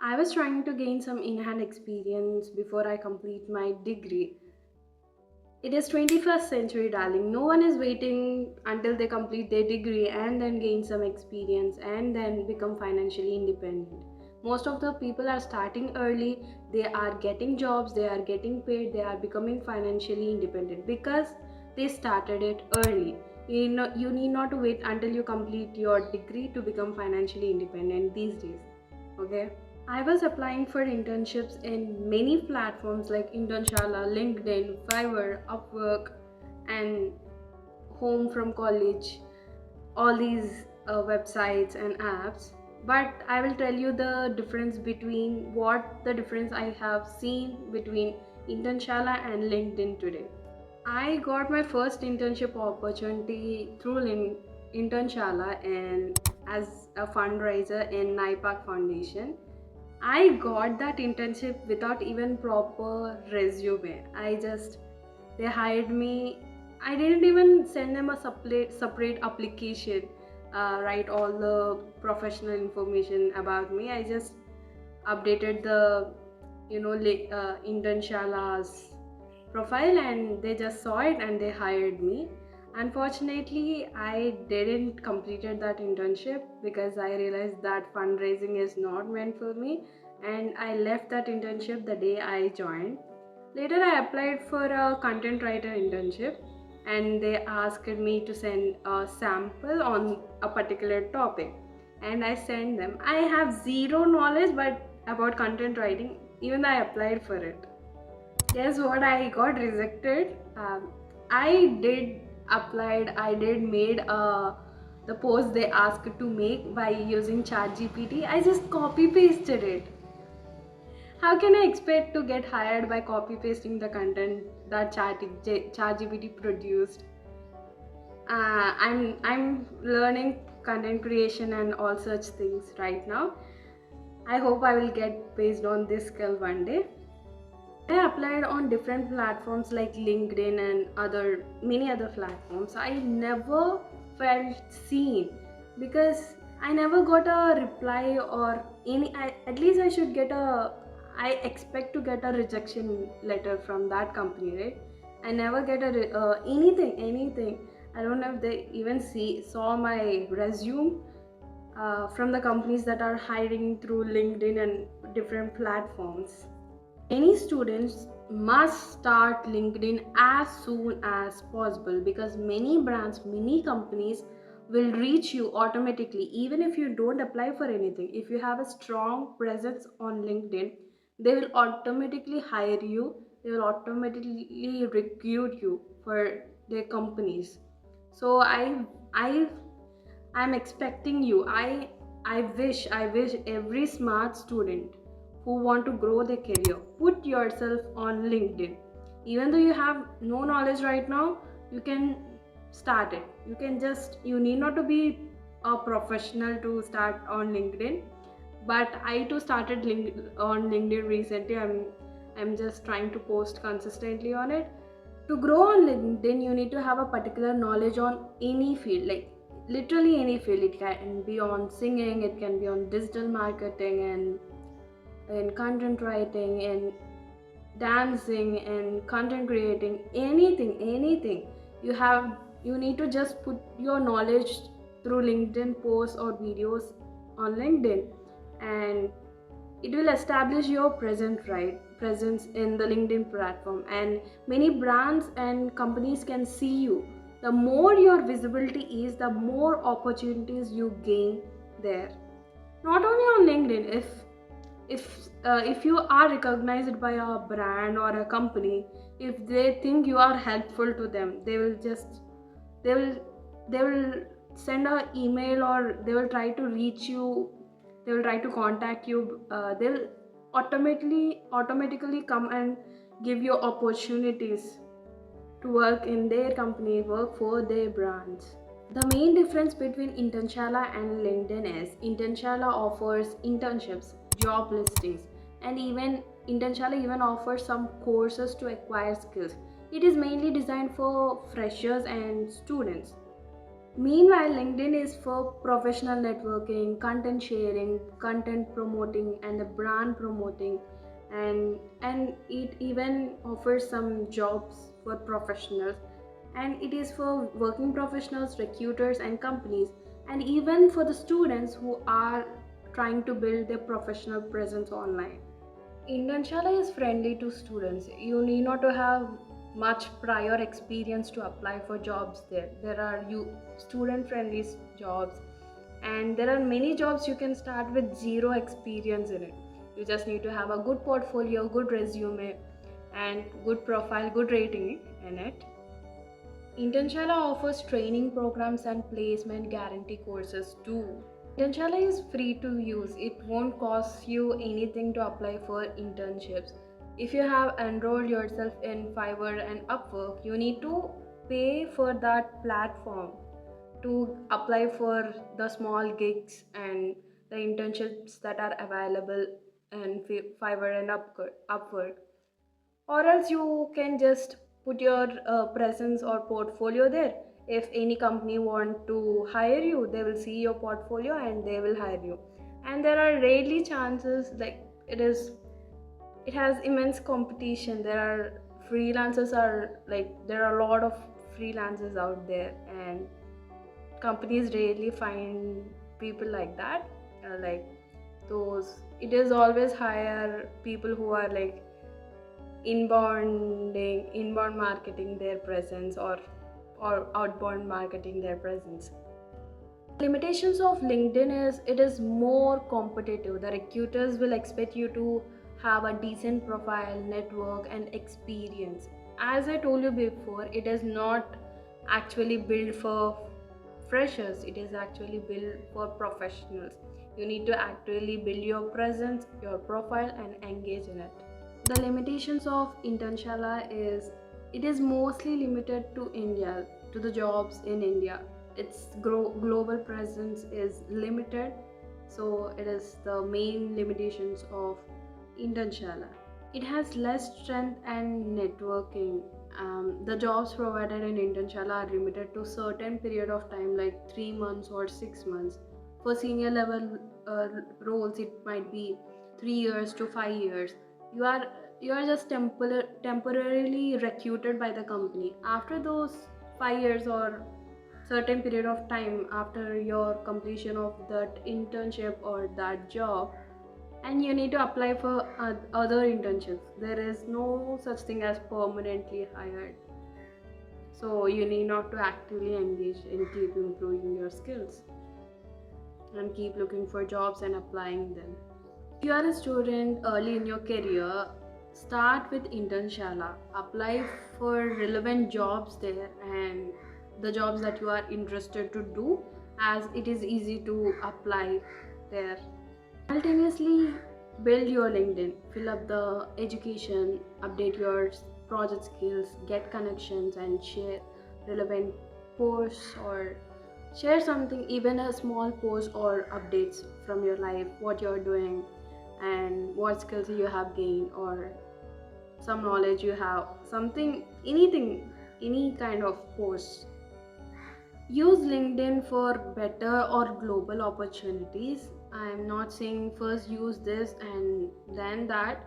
I was trying to gain some in-hand experience before I complete my degree. It is 21st century, darling. No one is waiting until they complete their degree and then gain some experience and then become financially independent. Most of the people are starting early, they are getting jobs, they are getting paid, they are becoming financially independent because they started it early. You need not to wait until you complete your degree to become financially independent these days. Okay? I was applying for internships in many platforms like Internshala, LinkedIn, Fiverr, Upwork, and Home from College, all these websites and apps. But I will tell you the difference between what the difference I have seen between Internshala and LinkedIn today. I got my first internship opportunity through Internshala and as a fundraiser in NIPAC Foundation. I got that internship without even proper resume. They hired me. I didn't even send them a separate application, write all the professional information about me. I just updated the, internshala's profile and they just saw it and they hired me. Unfortunately, I didn't completed that internship because I realized that fundraising is not meant for me and I left that internship the day I joined. Later I applied for a content writer internship and they asked me to send a sample on a particular topic and I sent them. I have zero knowledge but about content writing even though I applied for it. Guess what? I got rejected. I did applied. I did made the post they asked to make by using ChatGPT. I just copy pasted it. How can I expect to get hired by copy pasting the content that ChatGPT produced? I'm learning content creation and all such things right now. I hope I will get based on this skill one day. I applied on different platforms like LinkedIn and other many other platforms. I never felt seen because I never got a reply or at least I should get a I expect to get a rejection letter from that company, right? I never get anything. I don't know if they even saw my resume from the companies that are hiring through LinkedIn and different platforms. Any students must start LinkedIn as soon as possible because many brands, many companies will reach you automatically even if you don't apply for anything. If you have a strong presence on LinkedIn, they will automatically hire you, they will automatically recruit you for their companies. So I I'm expecting you. I wish every smart student who want to grow their career put yourself on LinkedIn. Even though you have no knowledge right now, you can start it. You need not to be a professional to start on LinkedIn. But I too started on LinkedIn recently. I'm just trying to post consistently on it. To grow on LinkedIn, you need to have a particular knowledge on any field, like literally any field. It can be on singing, it can be on digital marketing and content writing and dancing and content creating, anything. You need to just put your knowledge through LinkedIn posts or videos on LinkedIn and it will establish your presence in the LinkedIn platform and many brands and companies can see you. The more your visibility is, the more opportunities you gain there. Not only on LinkedIn, if you are recognized by a brand or a company, if they think you are helpful to them, they will they will send a email or they will try to reach you, they will try to contact you, they'll automatically come and give you opportunities to work in their company, work for their brands. The main difference between Internshala and LinkedIn is Internshala offers internships, job listings, and even Internshala even offers some courses to acquire skills. It is mainly designed for freshers and students. Meanwhile, LinkedIn is for professional networking, content sharing, content promoting, and the brand promoting, and it even offers some jobs for professionals, and it is for working professionals, recruiters, and companies, and even for the students who are trying to build their professional presence online. Internship is friendly to students. You need not to have much prior experience to apply for jobs there. There are you student friendly jobs, and there are many jobs you can start with zero experience in it. You just need to have a good portfolio, good resume, and good profile, good rating in it. Internshala offers training programs and placement guarantee courses too. Internshala is free to use. It won't cost you anything to apply for internships. If you have enrolled yourself in Fiverr and Upwork, you need to pay for that platform to apply for the small gigs and the internships that are available in Fiverr and Upwork. Or else you can just put your presence or portfolio there. If any company want to hire you, they will see your portfolio and they will hire you. And there are rarely chances, like it has immense competition. There are freelancers are like there are a lot of freelancers out there, and companies rarely find people like that. Like those, it is always hire people who are like inbound marketing their presence, or outbound marketing their presence. Limitations of LinkedIn is it is more competitive. The recruiters will expect you to have a decent profile, network, and experience. As I told you before, it is not actually built for freshers, it is actually built for professionals. You need to actually build your presence, your profile, and engage in it. The limitations of Internshala is it is mostly limited to India, to the jobs in India. Its global presence is limited, so it is the main limitations of Internshala. It has less strength and networking. The jobs provided in Internshala are limited to certain period of time, like 3 months or 6 months. For senior level roles, it might be 3 years to 5 years. You are you are just temporarily recruited by the company. After those 5 years or certain period of time, after your completion of that internship or that job, and you need to apply for other internships. There is no such thing as permanently hired, so you need not to actively engage and keep improving your skills and keep looking for jobs and applying them. If you are a student early in your career, start with Internshala. Apply for relevant jobs there and the jobs that you are interested to do, as it is easy to apply there. Simultaneously, build your LinkedIn, fill up the education, update your project skills, get connections, and share relevant posts, or share something, even a small post or updates from your life, what you're doing, and what skills you have gained, or some knowledge you have, something, anything, any kind of posts. Use LinkedIn for better or global opportunities. I'm not saying first use this and then that.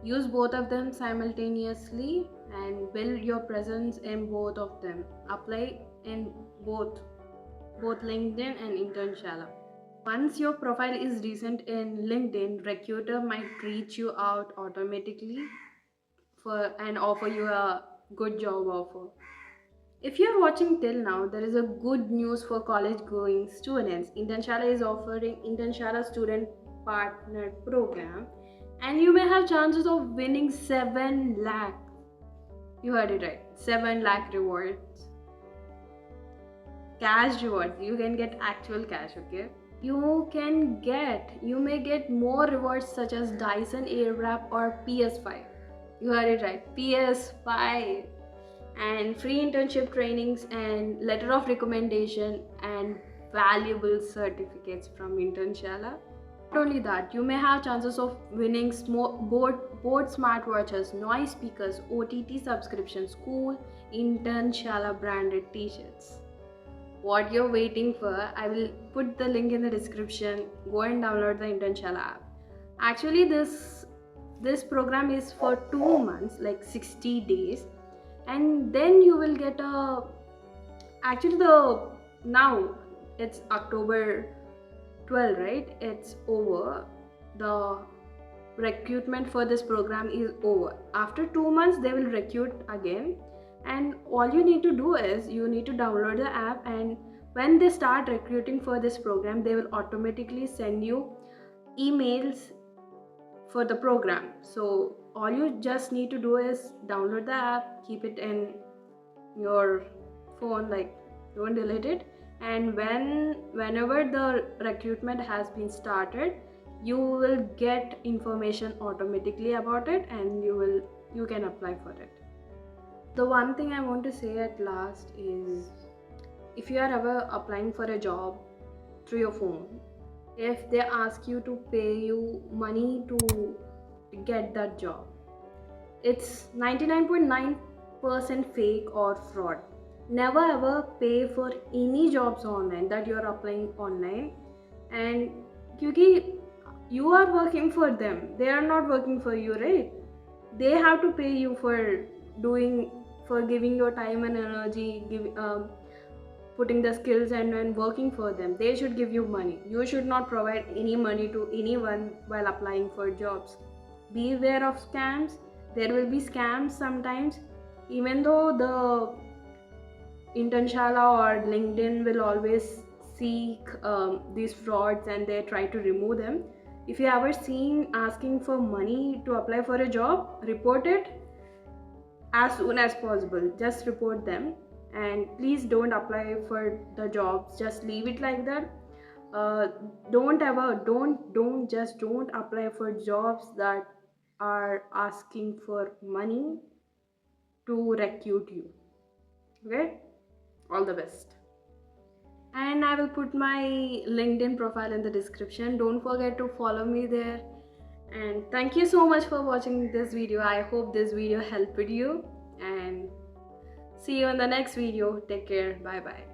Use both of them simultaneously and build your presence in both of them. Apply in both LinkedIn and Internshala. Once your profile is recent in LinkedIn, recruiter might reach you out automatically for and offer you a good job offer. If you're watching till now, there is a good news for college going students. Internshala is offering Internshala Student Partner Program, and you may have chances of winning 7 lakh. You heard it right, 7 lakh rewards. Cash rewards. You can get actual cash, okay? You may get more rewards such as Dyson Airwrap or PS5. You heard it right, PS5. And free internship trainings and letter of recommendation and valuable certificates from Internshala. Not only that, you may have chances of winning board smartwatches, noise speakers, OTT subscriptions, cool Internshala branded t-shirts. What you're waiting for? I will put the link in the description. Go and download the Internshell app. Actually, this program is for 2 months, like 60 days, and then you will get a, actually the, now it's October 12, right? It's over. The recruitment for this program is over. After 2 months they will recruit again, and all you need to do is you need to download the app, and when they start recruiting for this program they will automatically send you emails for the program. So all you just need to do is download the app, keep it in your phone, like don't delete it, and whenever the recruitment has been started, you will get information automatically about it, and you can apply for it. The one thing I want to say at last is, if you are ever applying for a job through your phone, if they ask you to pay you money to get that job, it's 99.9% fake or fraud. Never ever pay for any jobs online that you are applying online. And because you are working for them, they are not working for you, right? They have to pay you for giving your time and energy, putting the skills and working for them. They should give you money. You should not provide any money to anyone while applying for jobs. Be aware of scams. There will be scams sometimes. Even though the Internshala or LinkedIn will always seek these frauds and they try to remove them. If you ever seen asking for money to apply for a job, report it as soon as possible. Just report them, and please don't apply for the jobs. Just leave it like that. Don't apply for jobs that are asking for money to recruit you. Okay, all the best. And I will put my LinkedIn profile in the description. Don't forget to follow me there. And thank you so much for watching this video. I hope this video helped you, and see you in the next video. Take care. Bye bye.